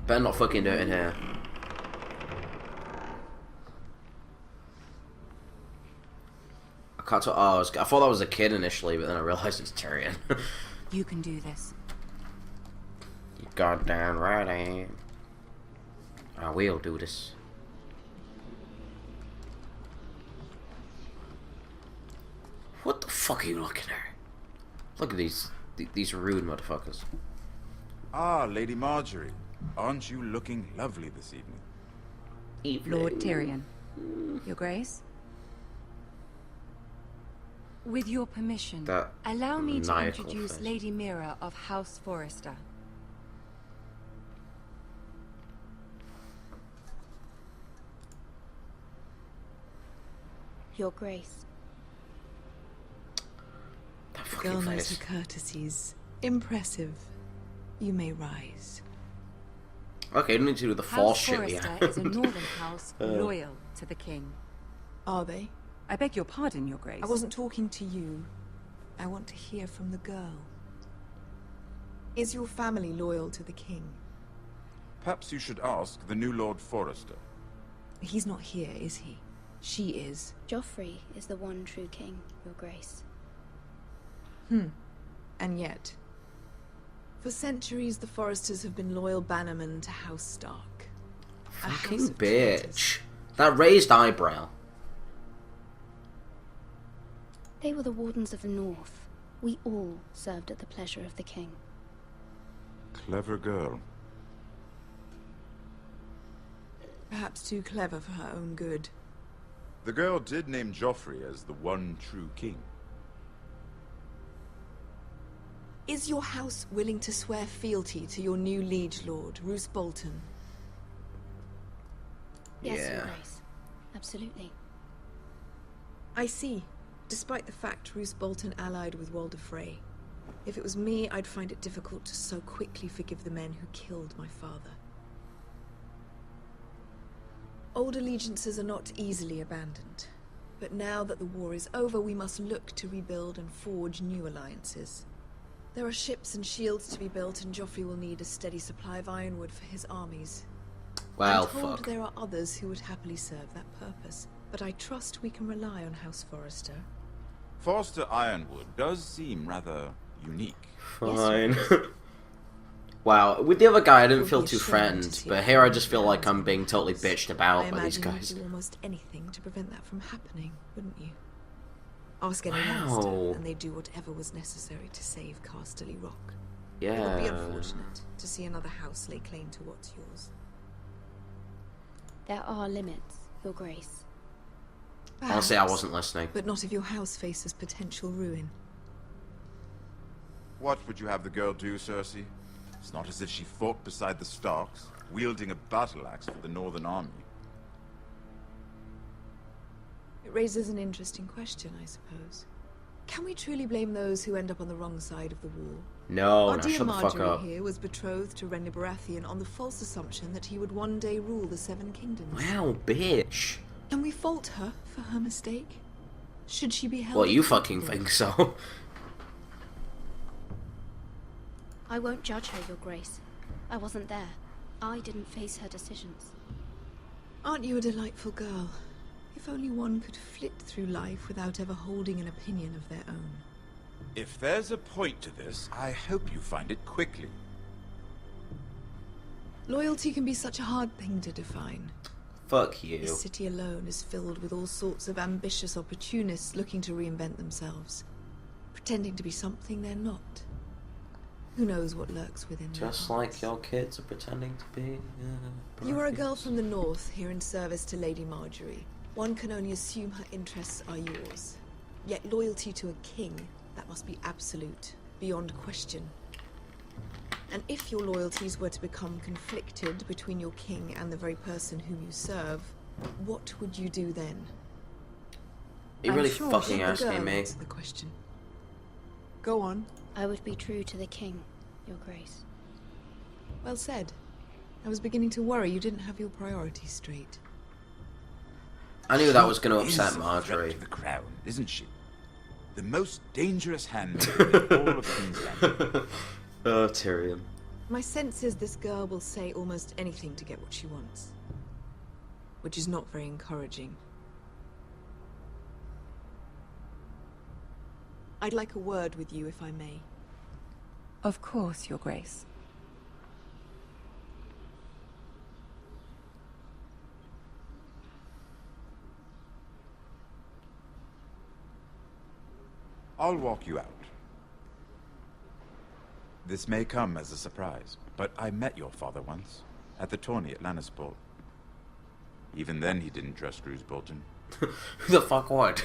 Better not fucking do it in here. I can't tell. Oh, I thought that was a kid initially, but then I realized it's Tyrion. You can do this. You goddamn right I am. I will do this. What the fuck are you looking at? Look at these rude motherfuckers. Ah, Lady Marjorie. Aren't you looking lovely this evening? Lord Tyrion. Your Grace? With your permission, That allow me to maniacal introduce face. Lady Mira of House Forrester. Your Grace. That The girl fucking knows face. her courtesies. Impressive. You may rise. Okay, don't need to do the false House shit we Forrester have. is a northern house loyal to the king. Are they? I beg your pardon, Your Grace. I wasn't talking to you. I want to hear from the girl. Is your family loyal to the king? Perhaps you should ask the new Lord Forrester. He's not here, is he? She is. Joffrey is the one true king, Your Grace. And yet, for centuries the Forresters have been loyal bannermen to House Stark. A house Fucking of traitors. bitch. That raised eyebrow. They were the Wardens of the North. We all served at the pleasure of the king. Clever girl. Perhaps too clever for her own good. The girl did name Joffrey as the one true king. Is your house willing to swear fealty to your new liege lord, Roose Bolton? Yes, Your Yeah. Grace. Absolutely. I see. Despite the fact Roose Bolton allied with Walder Frey. If it was me, I'd find it difficult to so quickly forgive the men who killed my father. Old allegiances are not easily abandoned. But now that the war is over, we must look to rebuild and forge new alliances. There are ships and shields to be built, and Joffrey will need a steady supply of ironwood for his armies. Well, I'm told fuck. there are others who would happily serve that purpose, but I trust we can rely on House Forrester. Forrester Ironwood does seem rather unique. Fine. Wow, with the other guy I didn't Would feel be too a shame to threatened, see but it here I fall just into feel the like hands I'm of being totally rebels. bitched about I by these imagine guys. you'd do almost anything to prevent that from happening, wouldn't you? Ask any Wow. master, and they'd do whatever was necessary to save Casterly Rock. It would be Yeah. unfortunate to see another house lay claim to what's yours. There are limits, Your Grace. Honestly, I Perhaps, wasn't listening. but not if your house faces potential ruin. What would you have the girl do, Cersei? It's not as if she fought beside the Starks, wielding a battle axe for the Northern Army. It raises an interesting question, I suppose. Can we truly blame those who end up on the wrong side of the war? No, Our no, dear shut the fuck Marjorie up. here was betrothed to Renly Baratheon on the false assumption that he would one day rule the Seven Kingdoms. Wow, bitch. Can we fault her for her mistake? Should she be held Well, you fucking accountable? think so. I won't judge her, Your Grace. I wasn't there. I didn't face her decisions. Aren't you a delightful girl? If only one could flit through life without ever holding an opinion of their own. If there's a point to this, I hope you find it quickly. Loyalty can be such a hard thing to define. Fuck you. This city alone is filled with all sorts of ambitious opportunists looking to reinvent themselves, pretending to be something they're not. Who knows what lurks within their Just hearts. like your kids are pretending to be. You are a girl from the north, here in service to Lady Marjorie. One can only assume her interests are yours. Yet loyalty to a king, that must be absolute, beyond question. And if your loyalties were to become conflicted between your king and the very person whom you serve, what would you do then? You I'm really sure fucking the asking girl me. answered the question. Go on. I would be true to the king, Your Grace. Well said. I was beginning to worry you didn't have your priorities straight. I knew that was going to She is upset a threat Marjorie. to the crown, isn't she? The most dangerous handmaid in all of King's Landing. Oh, Tyrion. My sense is this girl will say almost anything to get what she wants. Which is not very encouraging. I'd like a word with you, if I may. Of course, Your Grace. I'll walk you out. This may come as a surprise, but I met your father once, at the tourney at Lannisport. Even then he didn't trust Roose Bolton. Who the fuck would?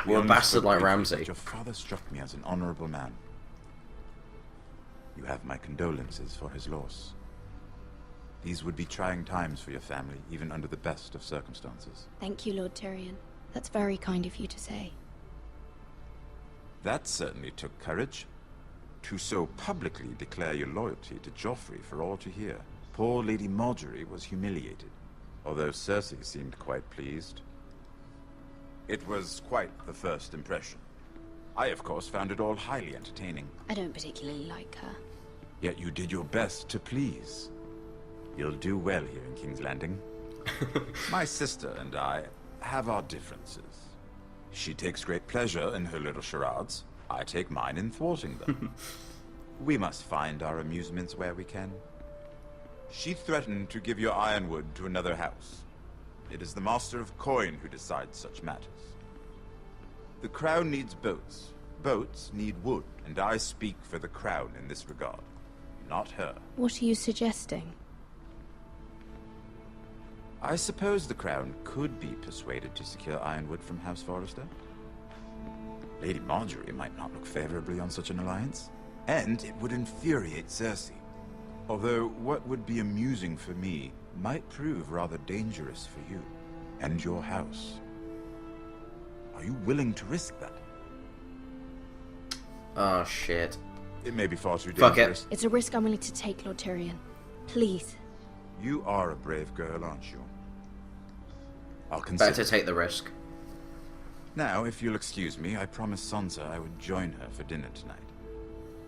We Or a only bastard spoke like briefly, Ramsay. but your father struck me as an honorable man. You have my condolences for his loss. These would be trying times for your family, even under the best of circumstances. Thank you, Lord Tyrion. That's very kind of you to say. That certainly took courage. To so publicly declare your loyalty to Joffrey for all to hear. Poor Lady Margaery was humiliated, although Cersei seemed quite pleased. It was quite the first impression. I, of course, found it all highly entertaining. I don't particularly like her. Yet you did your best to please. You'll do well here in King's Landing. My sister and I have our differences. She takes great pleasure in her little charades. I take mine in thwarting them. We must find our amusements where we can. She threatened to give your ironwood to another house. It is the Master of Coin who decides such matters. The Crown needs boats. Boats need wood, and I speak for the Crown in this regard. Not her. What are you suggesting? I suppose the Crown could be persuaded to secure ironwood from House Forrester. Lady Margaery might not look favorably on such an alliance, and it would infuriate Cersei. Although what would be amusing for me might prove rather dangerous for you and your house. Are you willing to risk that? Oh shit. It may be far too Fuck it. dangerous. It's a risk I'm willing to take, Lord Tyrion. Please. You are a brave girl, aren't you? I'll consider. Better take the risk. Now, if you'll excuse me, I promised Sansa I would join her for dinner tonight.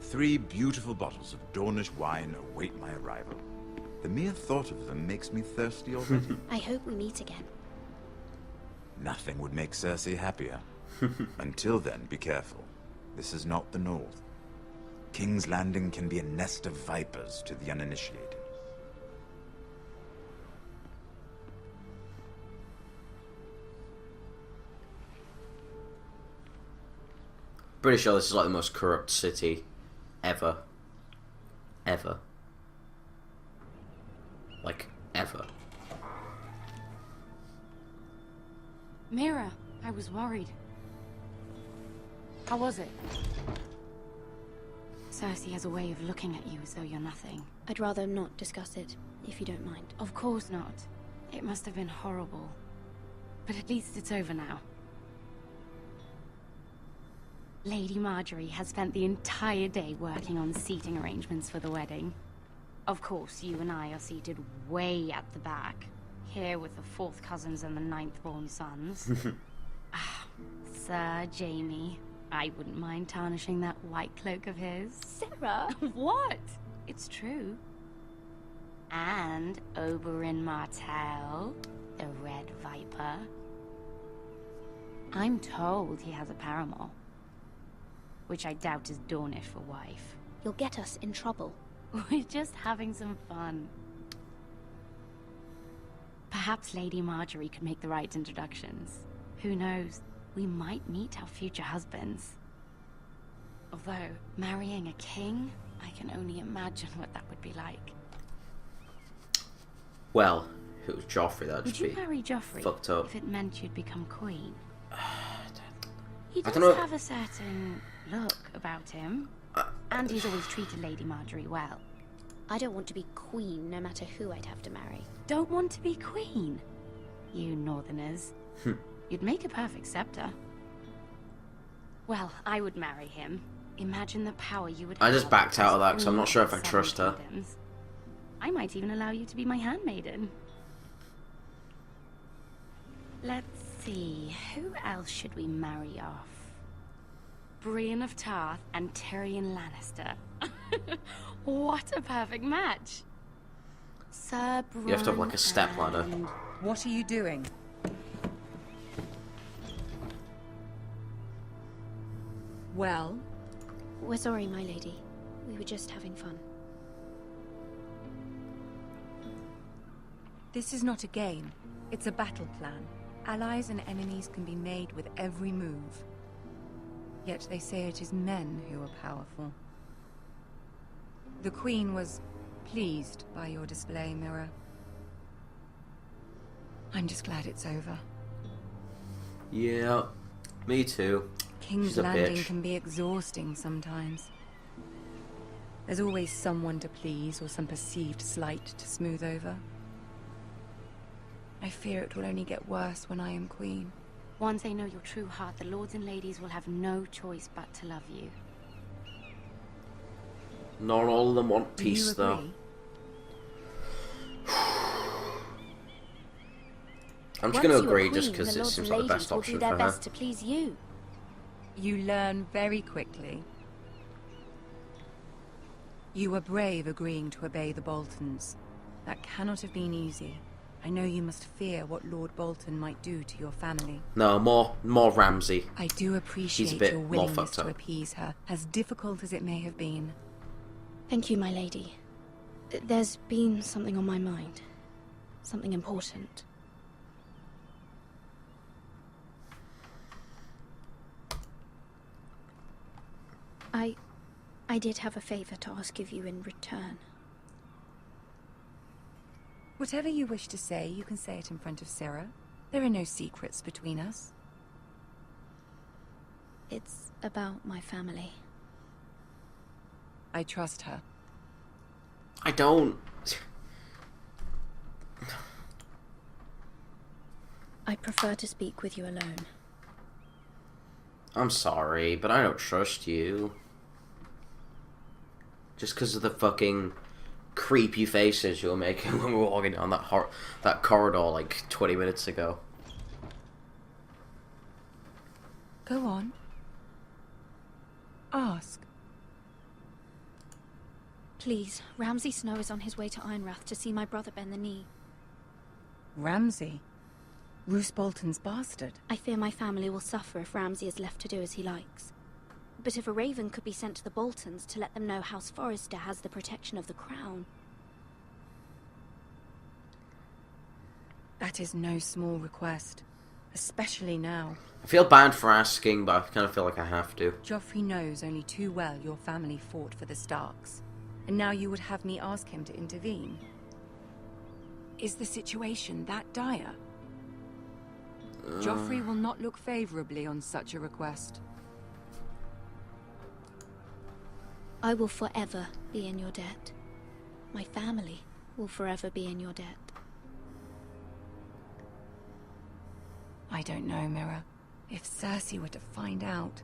3 beautiful bottles of Dornish wine await my arrival. The mere thought of them makes me thirsty already. I hope we meet again. Nothing would make Cersei happier. Until then, be careful. This is not the North. King's Landing can be a nest of vipers to the uninitiated. Pretty sure this is like the most corrupt city ever. Ever. Like, ever. Mira, I was worried. How was it? Cersei has a way of looking at you as though you're nothing. I'd rather not discuss it, if you don't mind. Of course not. It must have been horrible. But at least it's over now. Lady Margaery has spent the entire day working on seating arrangements for the wedding. Of course, you and I are seated way at the back, here with the 4th cousins and the 9th-born sons. Sir Jaime, I wouldn't mind tarnishing that white cloak of his. Sarah! What? It's true. And Oberyn Martell, the Red Viper. I'm told he has a paramour, which I doubt is Dornish for wife. You'll get us in trouble. We're just having some fun. Perhaps Lady Margaery could make the right introductions. Who knows? We might meet our future husbands. Although, marrying a king, I can only imagine what that would be like. Well, if it was Joffrey, that'd Would just you be marry Joffrey fucked up. if it meant you'd become queen? He I does don't know. have a certain look about him. And he's always treated Lady Margaery well. I don't want to be queen, no matter who I'd have to marry. Don't want to be queen? You northerners. You'd make a perfect scepter. Well, I would marry him. Imagine the power you would have. I just backed out of that because I'm not as sure if I queen of trust her. 7 kingdoms. I might even allow you to be my handmaiden. Let's see, who else should we marry off? Brienne of Tarth and Tyrion Lannister. What a perfect match. Sir Bran. You have to have like a step ladder. What are you doing? Well, We're sorry, my lady. We were just having fun. this is not a game. It's a battle plan. Allies and enemies can be made with every move. Yet they say it is men who are powerful. The Queen was pleased by your display, Mirror. I'm just glad it's over. Yeah, me too. King's She's a Landing bitch. can be exhausting sometimes. There's always someone to please or some perceived slight to smooth over. I fear it will only get worse when I am queen. Once they know your true heart, the lords and ladies will have no choice but to love you. Not all of them want Do you peace, though. agree? I'm just Once going to you are agree just queen, because the it lords seems and like the ladies best will option do for their her. best to please you. You learn very quickly. You were brave agreeing to obey the Boltons. That cannot have been easy. I know you must fear what Lord Bolton might do to your family. No, more Ramsay. I do appreciate bit your more willingness fucked to up. appease her, as difficult as it may have been. Thank you, my lady. There's been something on my mind. Something important. I did have a favor to ask of you in return. Whatever you wish to say, you can say it in front of Sarah. There are no secrets between us. It's about my family. I trust her. I don't. I prefer to speak with you alone. I'm sorry, but I don't trust you. Just because of the fucking creepy faces you were making when we were walking down that corridor like 20 minutes ago. Go on. Ask. Please, Ramsay Snow is on his way to Ironrath to see my brother bend the knee. Ramsay? Roose Bolton's bastard. I fear my family will suffer if Ramsay is left to do as he likes. But if a raven could be sent to the Boltons to let them know House Forrester has the protection of the crown... That is no small request. Especially now. I feel bad for asking, but I kind of feel like I have to. Joffrey knows only too well your family fought for the Starks. And now you would have me ask him to intervene. Is the situation that dire? Joffrey will not look favorably on such a request. I will forever be in your debt. My family will forever be in your debt. I don't know, Mirror. If Cersei were to find out...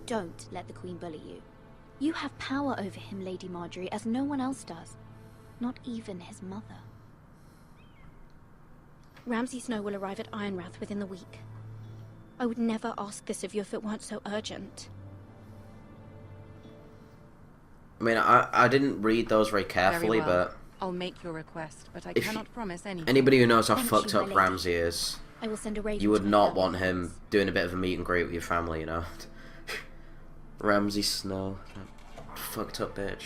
Don't let the Queen bully you. You have power over him, Lady Marjorie, as no one else does. Not even his mother. Ramsay Snow will arrive at Ironrath within the week. I would never ask this of you if it weren't so urgent. I mean, I didn't read those very carefully, Very well. but I'll make your request, but I If cannot promise anything. anybody who knows how Thank fucked you, up my lady. Ramsay is, I will send a raven you would to my not family want him once. doing a bit of a meet and greet with your family, you know? Ramsay Snow. Fucked up bitch.